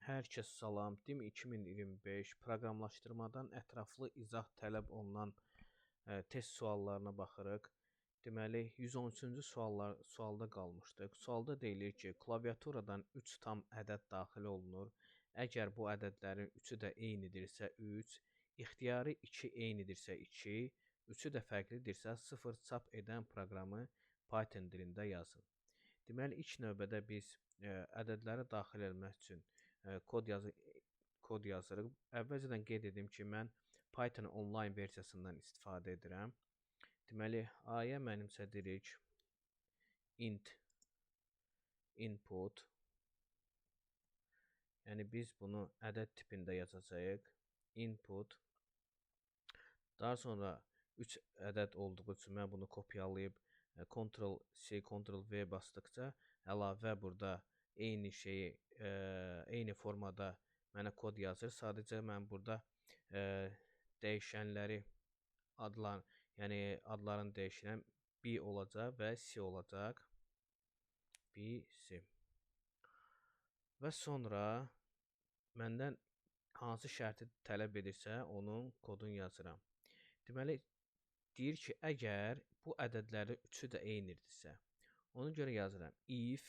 Hər kəs salam. DİM 2025 proqramlaşdırmadan ətraflı izah tələb olunan test suallarına baxırıq. Deməli, 113-cü sualda qalmışdıq. Sualda deyilir ki, klaviaturadan 3 tam ədəd daxil olunur. Əgər bu ədədlərin üçü də eynidirsə 3, ixtiyari 2 eynidirsə 2, üçü də fərqlidirsə 0 çap edən proqramı Python dilində yazın. Deməli, ilk növbədə biz ədədləri daxil etmək üçün kod yazırıq. Əvvəlcədən qeyd edim ki, mən Python onlayn versiyasından istifadə edirəm. Deməli, A-ya mənimsədirik int input. Yəni biz bunu ədəd tipində yazacağıq. Input. Daha sonra 3 ədəd olduğu üçün mən bunu kopyalayıb Ctrl+C, Ctrl+V basdıqca əlavə burada eyni şeyi, eyni formada mənə kod yazır. Sadəcə mən burada dəyişənləri yəni adlarını dəyişirəm. B olacaq və C olacaq. B, C. Və sonra məndən hansı şərti tələb edirsə, onun kodunu yazıram. Deməli, deyir ki, əgər bu ədədlərin üçü də eynidirsə, ona görə yazıram. If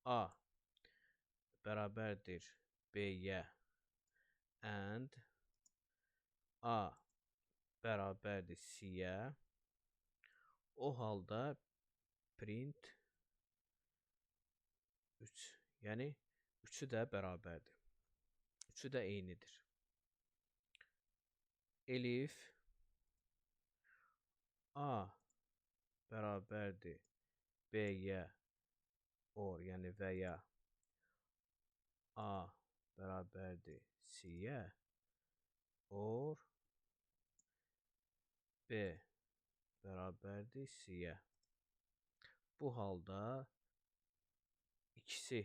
A bərabərdir B-yə and A bərabərdir C-yə, o halda print 3. Yəni, üçü də bərabərdir. Üçü də eynidir. Elif A bərabərdir B-yə or, yəni və ya A bərabərdir C-yə or B bərabərdir C-yə. Bu halda ikisi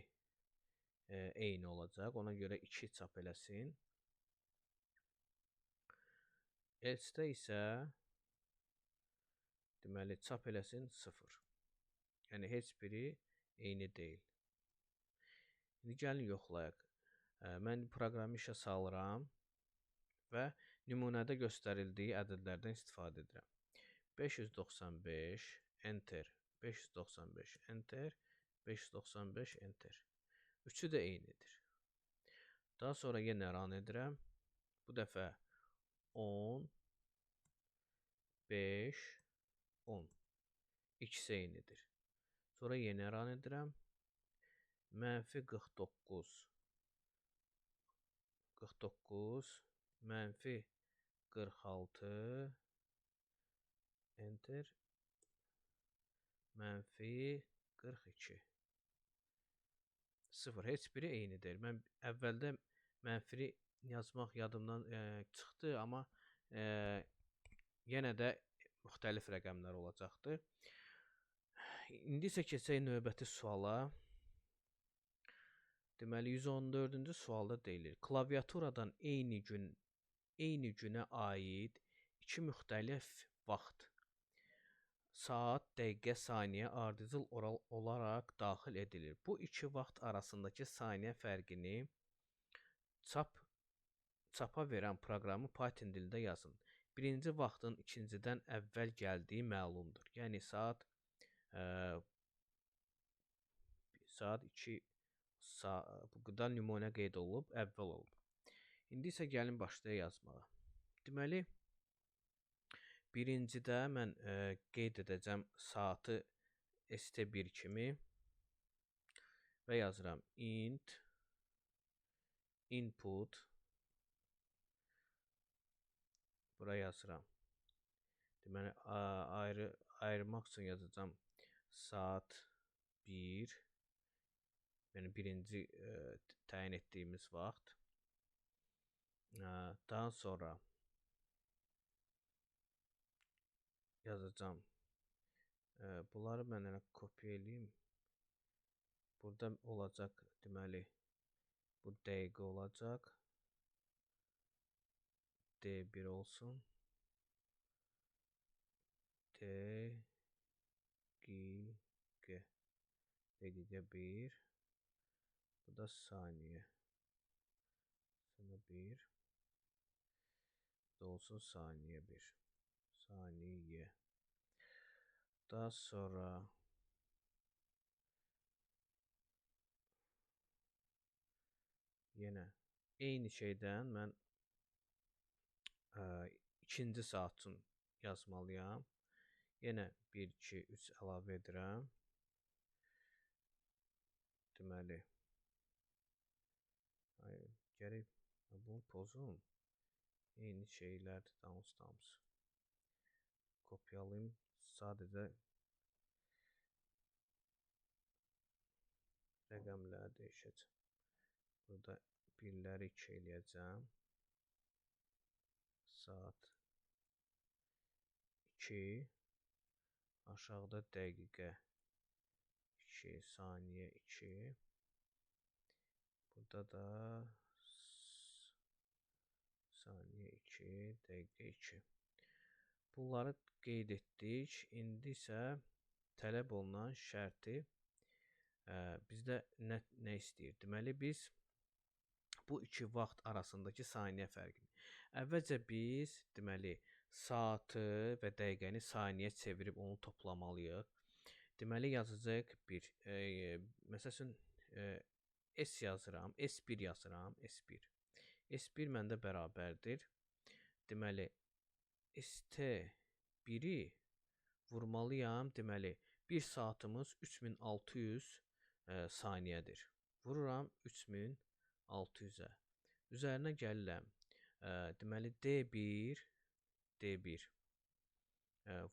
eyni olacaq. Ona görə 2 çap eləsin. Else-də isə deməli çap eləsin 0. Yəni heç biri eyni deyil. İndi gəlin yoxlayaq. Mən proqramı işə salıram və nümunədə göstərildiyi ədədlərdən istifadə edirəm. 595 enter, 595 enter, 595 enter. Üçü də eynidir. Daha sonra yenə run edirəm. Bu dəfə 10, 5, 10. İkisi eynidir. Sonra yenə run edirəm. Mənfi 49, 49, mənfi 46, enter, mənfi 42. 0, heç biri eynidir. Mən əvvəldə mənfini yazmaq yadımdan çıxdı, amma yenə də müxtəlif rəqəmlər olacaqdır. İndi isə keçək növbəti suala. Deməli, 114-cü sualda deyilir. Klaviaturadan eyni günə aid iki müxtəlif vaxt, saat, dəqiqə, saniyə ardıcıl olaraq daxil edilir. Bu iki vaxt arasındakı saniyə fərqini çapa verən proqramı Python dilində yazın. Birinci vaxtın ikincidən əvvəl gəldiyi məlumdur. Yəni, saat 2 burada nümunə qeyd olunub, əvvəl olub. İndi isə gəlin başlayaq yazmağa. Deməli, birincidə mən qeyd edəcəm saatı st1 kimi və yazıram int input, bura yazıram. Deməli, ayırmaq üçün yazacam saat 1, yəni birinci təyin etdiyimiz vaxt. Daha sonra yazacam. Bunları mən kopya eləyim. Burada olacaq, deməli, bu dəqiqə olacaq. D1 olsun. Dəqiqə 1. Bu da saniyə. 1 olsun saniye 1 saniye. Daha sonra yenə eyni şeydən mən ikinci saat üçün yazmalıyam. Yenə 1, 2, 3 əlavə edirəm. Deməli, gərək bunu pozum. Eyni şeylərdir, damız. Kopyalayım, sadəcə rəqəmləri dəyişəcəm. Burada birləri 2 eləyəcəm. Saat 2, aşağıda dəqiqə 2, saniyə 2. Burada da saniyə 2, dəqiqə 2. Bunları qeyd etdik. İndi isə tələb olunan şərti bizdə nə istəyir? Deməli, biz bu iki vaxt arasındakı saniyə fərqini. Əvvəlcə biz, deməli, saatı və dəqiqəni saniyyə çevirib onu toplamalıyıq. Deməli, yazacaq 1. Məsəl üçün, S yazıram, S1 yazıram, S1. S1 məndə bərabərdir. Deməli, ST1-i vurmalıyam. Deməli, 1 saatımız 3600 saniyədir. Vururam 3600-ə. Üzərinə gəlirəm. Deməli, D1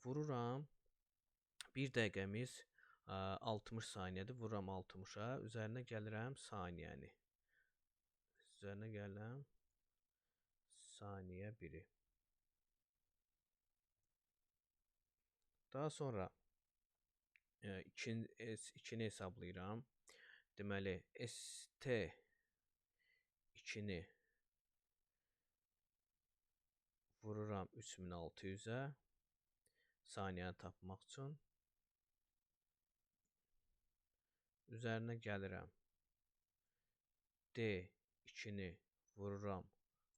vururam. 1 dəqiqəmiz 60 saniyədir. Vururam 60-a. Üzərinə gəlirəm saniyəni. Üzərinə gəlirəm saniyə 1-i. Daha sonra S2-ni hesablayıram. Deməli, ST2-ni vururam 3600-ə saniyəni tapmaq üçün. Üzərinə gəlirəm. D2-ni vururam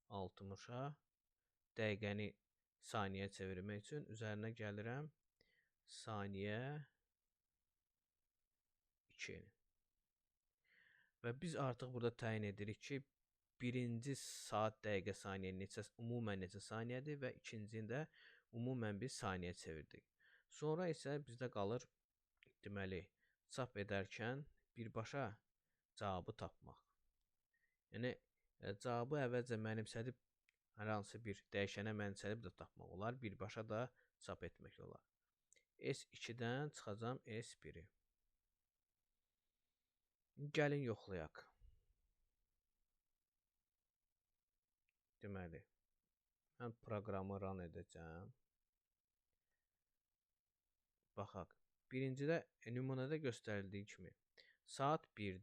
60-a. Dəqiqəni saniyə çevirmək üçün üzərinə gəlirəm. Saniyə 2. Və biz artıq burada təyin edirik ki, birinci saat, dəqiqə, saniyə umumən neçə saniyədir və ikincində umumən biz saniyə çevirdik. Sonra isə bizdə qalır, deməli, çap edərkən birbaşa cavabı tapmaq. Yəni, cavabı əvvəlcə mənimsədib, hər hansı bir dəyişənə mənimsədib də tapmaq olar, birbaşa da çap etmək olar. S2-dən çıxacam S1-i. Gəlin yoxlayaq. Deməli, mən proqramı run edəcəm. Baxaq. Birincidə, nümunədə göstərildiyi kimi, saat 1,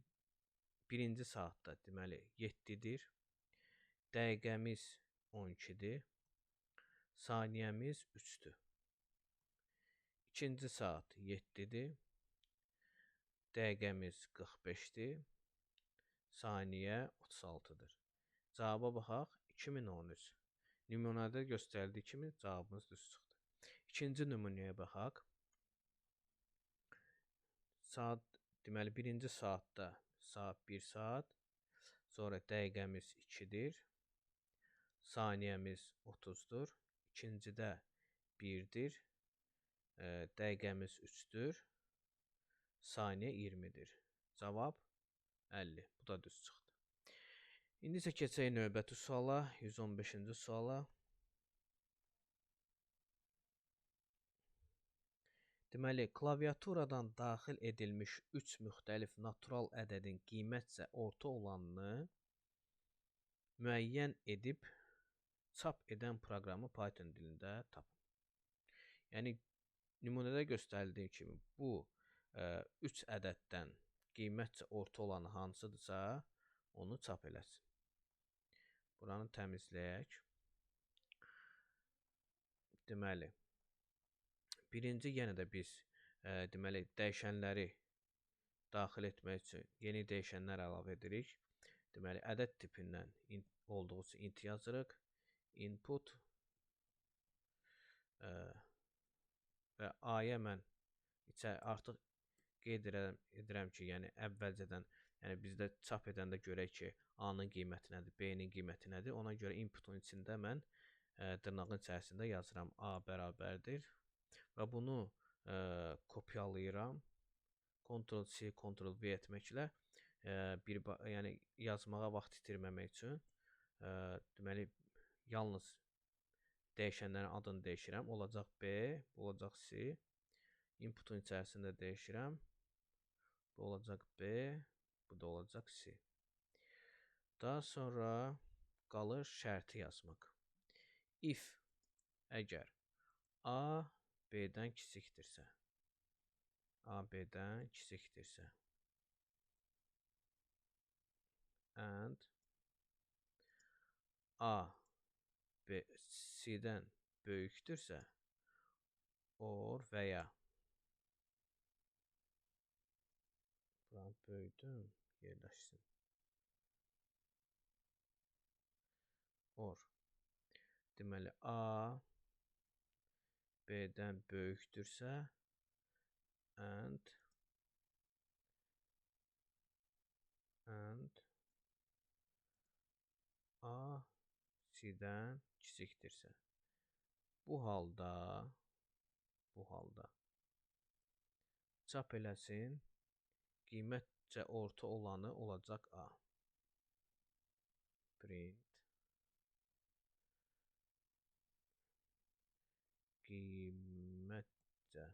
birinci saatda, deməli, 7-dir. Dəqiqəmiz 12-dir. Saniyəmiz 3-dür. İkinci saat 7-dir. Dəqiqəmiz 45-dir. Saniyə 36-dır. Cavaba baxaq, 2013. Nümunədə göstərildiyi kimi cavabımız düz çıxdı. İkinci nümunəyə baxaq. Saat, deməli, birinci saatda saat 1 saat, sonra dəqiqəmiz 2-dir. Saniyəmiz 30-dur. İkincidə 1-dir. Dəqiqəmiz 3-dür. Saniyə 20-dir. Cavab 50. Bu da düz çıxdı. İndi isə keçək növbəti suala, 115-ci suala. Deməli, klaviaturadan daxil edilmiş 3 müxtəlif natural ədədin qiymətcə orta olanını müəyyən edib çap edən proqramı Python dilində tapın. Yəni, nümunədə göstərildiyi kimi bu 3 ədəddən qiymətcə orta olanı hansıdırsa, onu çap eləsin. Buranı təmizləyək. Deməli, birinci yenə də biz dəyişənləri daxil etmək üçün yeni dəyişənlər əlavə edirik. Deməli, ədəd tipindən olduğu üçün int yazırıq. Input və A-ya mən artıq qeyd edirəm ki, yəni əvvəlcədən, yəni bizdə çap edəndə görək ki, A-nın qiyməti nədir, B-nin qiyməti nədir. Ona görə inputun içində mən dırnağın içərisində yazıram A bərabərdir və bunu kopyalayıram. Ctrl-C, Ctrl-V etməklə yəni yazmağa vaxt itirməmək üçün deməli yalnız dəyişənlərin adını dəyişirəm. Olacaq B, bu olacaq C. Inputun içərisində dəyişirəm. Bu olacaq B, bu da olacaq C. Daha sonra qalır şərti yazmaq. If əgər A B-dən kiçikdirsə, A B-dən kiçikdirsə, and A B C-dən böyükdürsə, or və ya buranı böyüdüm, yerləşsin. Or. Deməli, A B-dən böyükdürsə, and A C-dən kiçikdirsə. Bu halda çap eləsin, qiymətcə orta olanı olacaq A. Print qiymətcə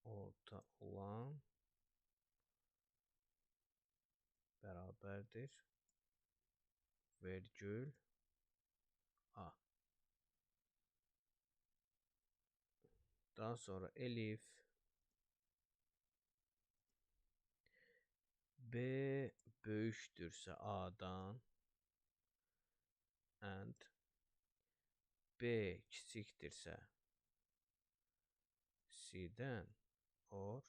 orta olan bərabərdir vergül A. Daha sonra elif B böyükdürsə A-dan and B kiçikdirsə C-dən or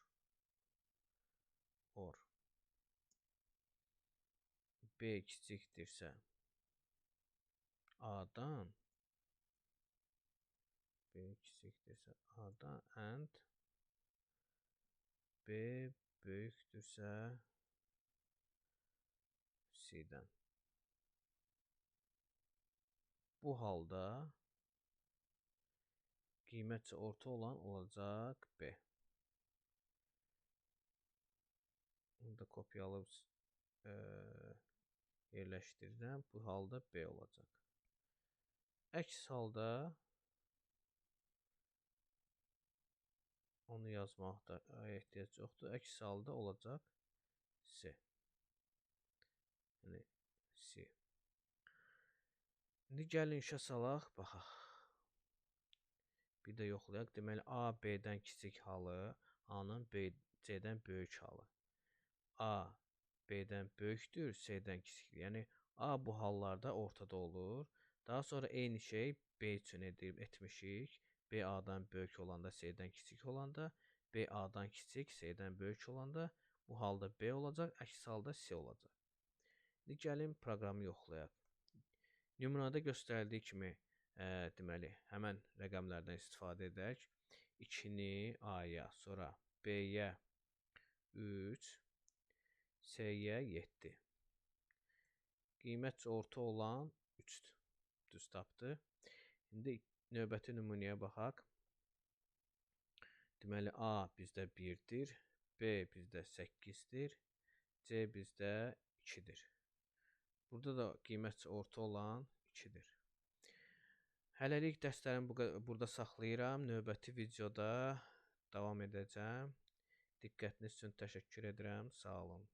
B kiçikdirsə A-dan and B böyükdürsə C-dən. Bu halda qiymətcə orta olan olacaq B. Bunu da kopyalayıb yerləşdirirəm. Bu halda B olacaq. Əks halda onu yazmaqda ehtiyac yoxdur. Əks halda olacaq C. Yəni C. İndi gəlin işə salaq, baxaq. Bir də yoxlayaq. Deməli, A B-dən kiçik halı, A-nın C-dən böyük halı. A B-dən böyükdür, C-dən kiçikdir. Yəni A bu hallarda ortada olur. Daha sonra eyni şey B üçün etmişik. B A-dan böyük olanda, C-dən kiçik olanda, B A-dan kiçik, C-dən böyük olanda bu halda B olacaq, əks halda C olacaq. İndi gəlin proqramı yoxlayaq. Nümunədə göstərildiyi kimi deməli, həmən rəqəmlərdən istifadə edək. 2-ni A-ya, sonra B-yə 3, C-yə 7. Qiymətcə orta olan 3-dür. Düz tapdı. İndi növbəti nümunəyə baxaq. Deməli, A bizdə 1-dir, B bizdə 8-dir, C bizdə 2-dir. Burada da qiymətcə orta olan 2-dir. Hələlik dərslərimi burada saxlayıram. Növbəti videoda davam edəcəm. Diqqətiniz üçün təşəkkür edirəm. Sağ olun.